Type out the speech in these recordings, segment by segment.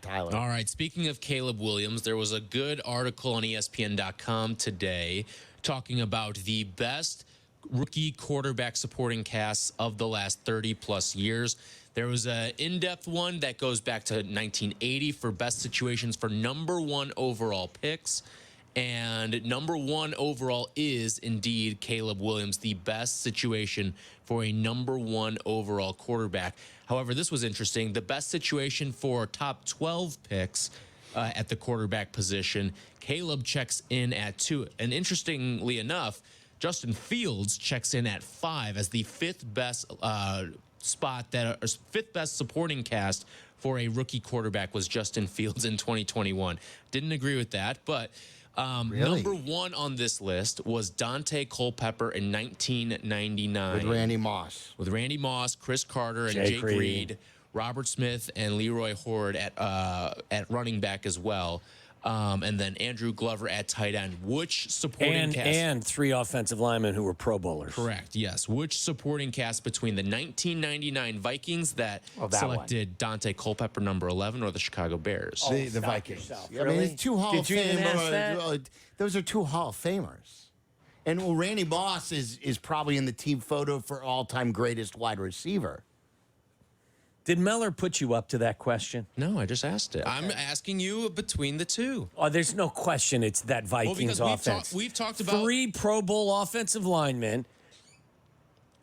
that, Tyler. All right. Speaking of Caleb Williams, there was a good article on ESPN.com today talking about the best rookie quarterback supporting casts of the last 30-plus years. There was an in-depth one that goes back to 1980 for best situations for #1 overall picks. And #1 overall is indeed Caleb Williams, the best situation for a #1 overall quarterback. However, this was interesting. The best situation for top 12 picks at the quarterback position, Caleb checks in at 2. And interestingly enough, Justin Fields checks in at 5 as the 5th best fifth best supporting cast for a rookie quarterback was Justin Fields in 2021. Didn't agree with that, but Really? #1 on this list was Dante Culpepper in 1999 With Randy Moss. with Randy Moss, Chris Carter, and Jake Reed, Robert Smith, and Leroy Horde at running back as well. And then Andrew Glover at tight end. Which supporting cast? And 3 offensive linemen who were Pro Bowlers. Correct, yes. Which supporting cast between the 1999 Vikings that selected Dante Culpepper #11 or the Chicago Bears? The Vikings. I mean, it's 2 Hall of those are 2 Hall of Famers. And Randy Moss is probably in the team photo for all-time greatest wide receiver. Did Meller put you up to that question? No, I just asked it. Okay. I'm asking you between the two. Oh, there's no question it's that Vikings offense. We've talked about 3 Pro Bowl offensive linemen,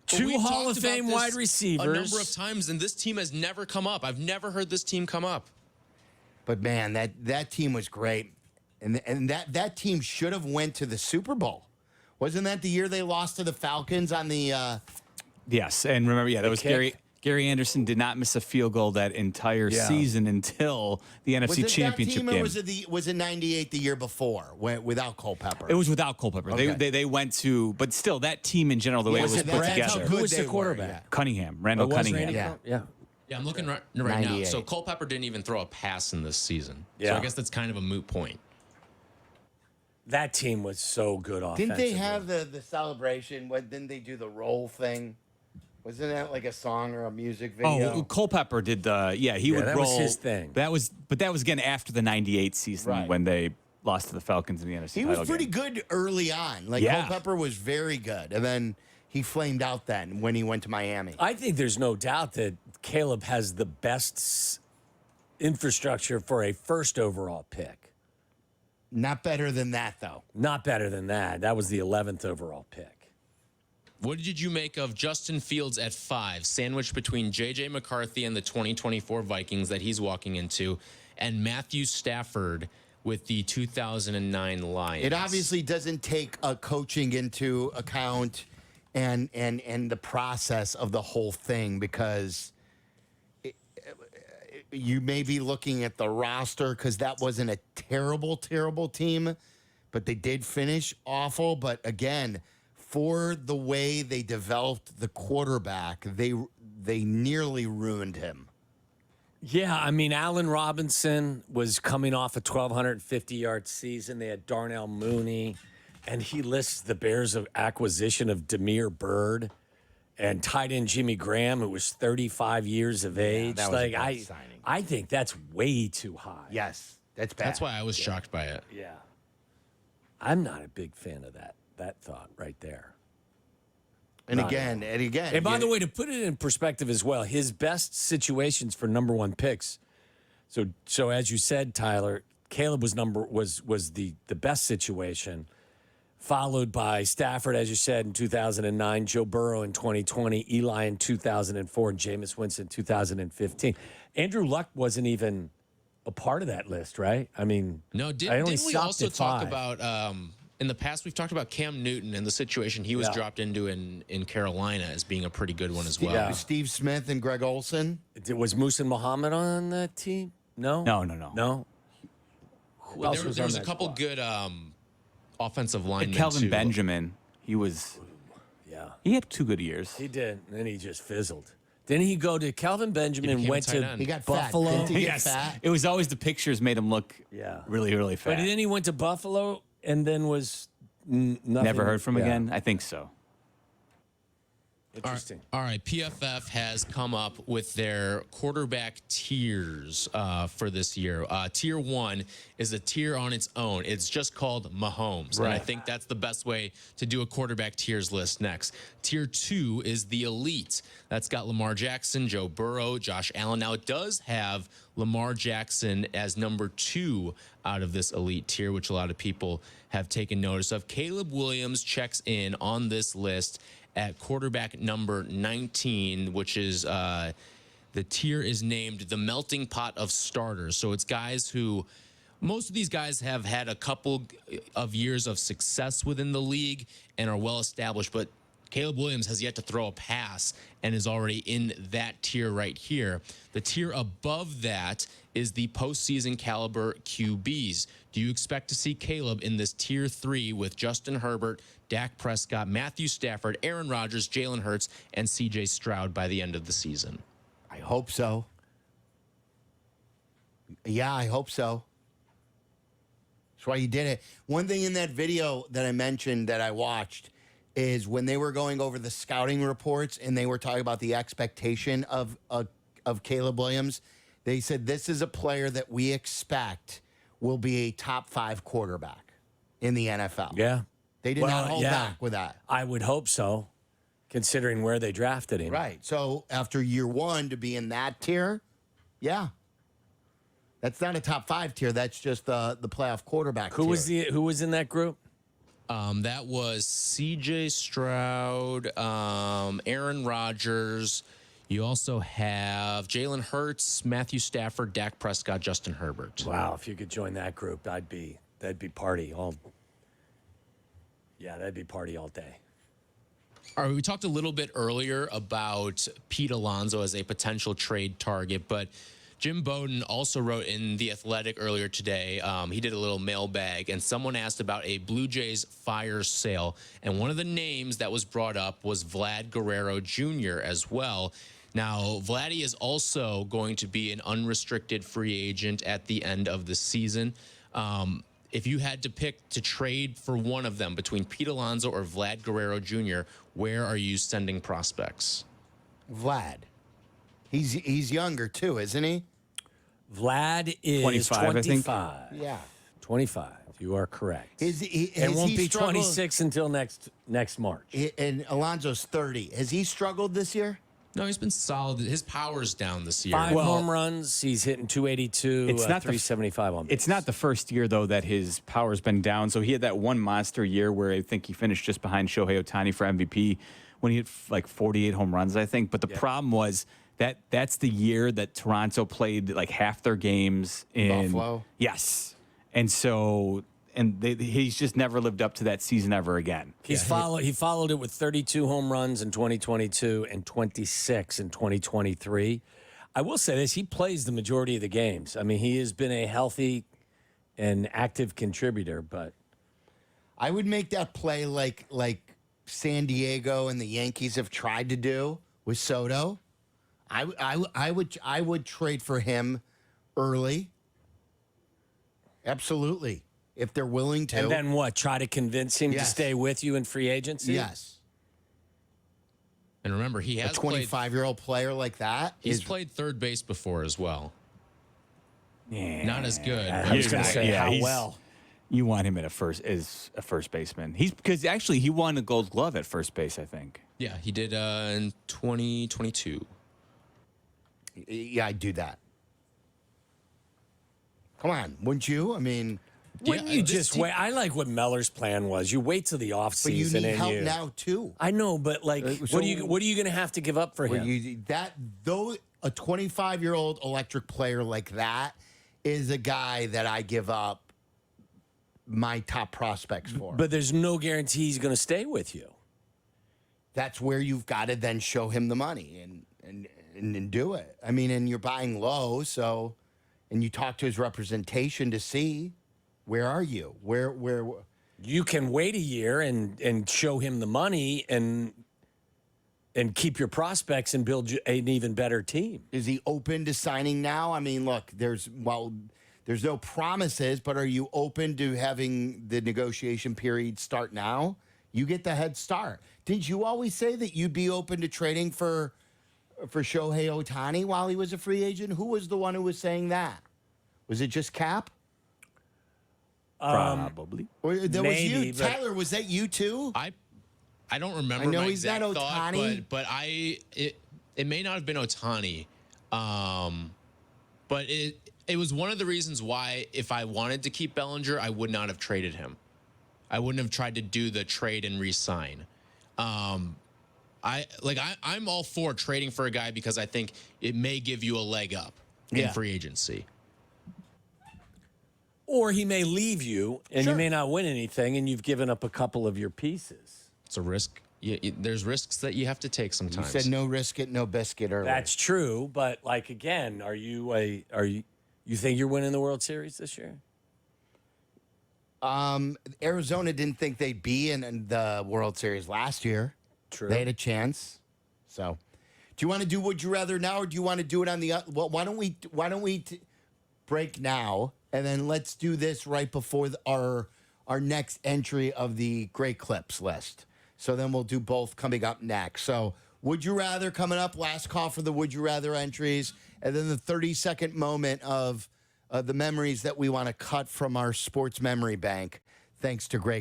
2 Hall of Fame wide receivers. A number of times, and this team has never come up. I've never heard this team come up. But, man, that team was great. And that team should have went to the Super Bowl. Wasn't that the year they lost to the Falcons on the Yes, and remember, that was Gary Anderson did not miss a field goal that entire season until the NFC Championship game. Or was it 98 the year before without Culpepper? It was without Culpepper. Okay. They went to, but still, that team in general, the way it was put together. Who was the quarterback? Cunningham, Randall Cunningham. Yeah, I'm looking right now. So Culpepper didn't even throw a pass in this season. So I guess that's kind of a moot point. That team was so good offensively. Didn't they have the celebration? Didn't they do the roll thing? Wasn't that like a song or a music video? Oh, Culpepper did the he would roll. That was his thing. That was again after the '98 season when they lost to the Falcons in the NFC title game. He was pretty good early on. Culpepper was very good, and then he flamed out then when he went to Miami. I think there's no doubt that Caleb has the best infrastructure for a 1st overall pick. Not better than that, though. Not better than that. That was the 11th overall pick. What did you make of Justin Fields at 5, sandwiched between J.J. McCarthy and the 2024 Vikings that he's walking into, and Matthew Stafford with the 2009 Lions? It obviously doesn't take a coaching into account and the process of the whole thing, because you may be looking at the roster because that wasn't a terrible team, but they did finish awful. But again, for the way they developed the quarterback, they nearly ruined him. Yeah, I mean, Allen Robinson was coming off a 1,250-yard season. They had Darnell Mooney, and he lists the Bears' acquisition of Damiere Byrd and tight end Jimmy Graham, who was 35 years of age. That was a bad signing. I think that's way too high. Yes, that's bad. That's why I was shocked by it. Yeah. I'm not a big fan of that thought right there. And again. And by the way, to put it in perspective as well, his best situations for #1 picks. So as you said, Tyler, Caleb was the best situation, followed by Stafford, as you said, in 2009, Joe Burrow in 2020, Eli in 2004, and Jameis Winston in 2015. Andrew Luck wasn't even a part of that list, right? I mean, no. Didn't we also talk about? In the past, we've talked about Cam Newton and the situation he was dropped into in Carolina as being a pretty good one as well. Yeah. Steve Smith and Greg Olson. Was Musa Muhammad on that team? No. No. Who else was there was on a couple good offensive linemen. Kelvin too. Benjamin. He he had 2 good years. He did, and then he just fizzled. Then he go to Kelvin Benjamin, went to he got Buffalo. Fat. Didn't he get fat? It was always the pictures made him look really, really fat. But then he went to Buffalo and then was nothing. Never heard from again? I think so. Interesting. All right. PFF has come up with their quarterback tiers for this year. Tier 1 is a tier on its own. It's just called Mahomes. And I think that's the best way to do a quarterback tiers list next. Tier 2 is the elite. That's got Lamar Jackson, Joe Burrow, Josh Allen. Now, it does have Lamar Jackson as number 2 out of this elite tier, which a lot of people have taken notice of. Caleb Williams checks in on this list at quarterback number 19, which is the tier is named the melting pot of starters. So it's guys who, most of these guys have had a couple of years of success within the league and are well established, but Caleb Williams has yet to throw a pass and is already in that tier right here. The tier above that is the postseason caliber QBs. Do you expect to see Caleb in this tier 3 with Justin Herbert, Dak Prescott, Matthew Stafford, Aaron Rodgers, Jalen Hurts, and CJ Stroud by the end of the season? I hope so. Yeah, I hope so. That's why you did it. One thing in that video that I mentioned that I watched is when they were going over the scouting reports and they were talking about the expectation of Caleb Williams, they said this is a player that we expect will be a top 5 quarterback in the NFL. Yeah. They did not hold back with that. I would hope so, considering where they drafted him. Right. So after year 1 to be in that tier, yeah. That's not a top 5 tier. That's just the playoff quarterback Who tier. who was in that group? That was CJ Stroud, Aaron Rodgers. You also have Jalen Hurts, Matthew Stafford, Dak Prescott, Justin Herbert. Wow, if you could join that group, that'd be party all. Yeah, that'd be party all day. All right, we talked a little bit earlier about Pete Alonso as a potential trade target, but Jim Bowden also wrote in The Athletic earlier today. He did a little mailbag, and someone asked about a Blue Jays fire sale. And one of the names that was brought up was Vlad Guerrero Jr. as well. Now, Vladdy is also going to be an unrestricted free agent at the end of the season. If you had to pick to trade for one of them between Pete Alonso or Vlad Guerrero Jr., where are you sending prospects? Vlad. He's younger too, isn't he? Vlad is 25, I think. Yeah. 25. You are correct. Has and won't he be struggled? 26 until next March. And Alonso's 30. Has he struggled this year? No, he's been solid. His power's down this year. 5 home runs. He's hitting 282. It's not 375 on base. It's not the first year, though, that his power's been down. So he had that one monster year where I think he finished just behind Shohei Ohtani for MVP when he hit like 48 home runs, I think. But the problem was that's the year that Toronto played like half their games in Buffalo. Yes. And so he's just never lived up to that season ever again. He followed it with 32 home runs in 2022 and 26 in 2023. I will say this, he plays the majority of the games. I mean, he has been a healthy and active contributor, but I would make that play like San Diego and the Yankees have tried to do with Soto. I would trade for him early. Absolutely. If they're willing to. And then what? Try to convince him to stay with you in free agency? Yes. And remember, he has a 25-year-old player like that. He's played third base before as well. Yeah. Not as good. I was going to say, how well? You want him as a first baseman. Because actually he won a Gold Glove at first base, I think. Yeah, he did in 2022. Yeah, I'd do that. Come on, wouldn't you? I mean, Wouldn't you just wait? I like what Meller's plan was. You wait till the offseason. but you need and help now too. I know, but like, So- what are you going to have to give up for him? A 25-year-old electric player like that is a guy that I give up my top prospects for. But there's no guarantee he's going to stay with you. That's where you've got to then show him the money and do it. I mean, and you're buying low, so and you talk to his representation to see where are you? Where You can wait a year and show him the money and keep your prospects and build an even better team. is he open to signing now? I mean, look, there's no promises, but are you open to having the negotiation period start now? You get the head start. Did you always say that you'd be open to trading for Shohei Ohtani while he was a free agent? Who was the one who was saying that? Was it just Cap? Probably. Or that Maybe, was you, but- Tyler? Was that you too? I don't remember I know my he's not exact thought, Ohtani. but it may not have been Ohtani. But it was one of the reasons why, if I wanted to keep Bellinger, I would not have traded him. I wouldn't have tried to do the trade and re-sign. I'm all for trading for a guy because I think it may give you a leg up in free agency. Or he may leave you, and Sure. you may not win anything, and you've given up a couple of your pieces. It's a risk. There's risks that you have to take You sometimes. said no risk it, no biscuit earlier. That's true, but like again, you think you're winning the World Series this year? Arizona didn't think they'd be in the World Series last year. True. They had a chance. So, do you want to do Would You Rather now, or do you want to do it on the? Well, why don't we break now, and then let's do this right before our next entry of the Great Clips list. So then we'll do both coming up next. So, Would You Rather coming up, last call for the Would You Rather entries, and then the 30-second moment of the memories that we want to cut from our sports memory bank, thanks to Great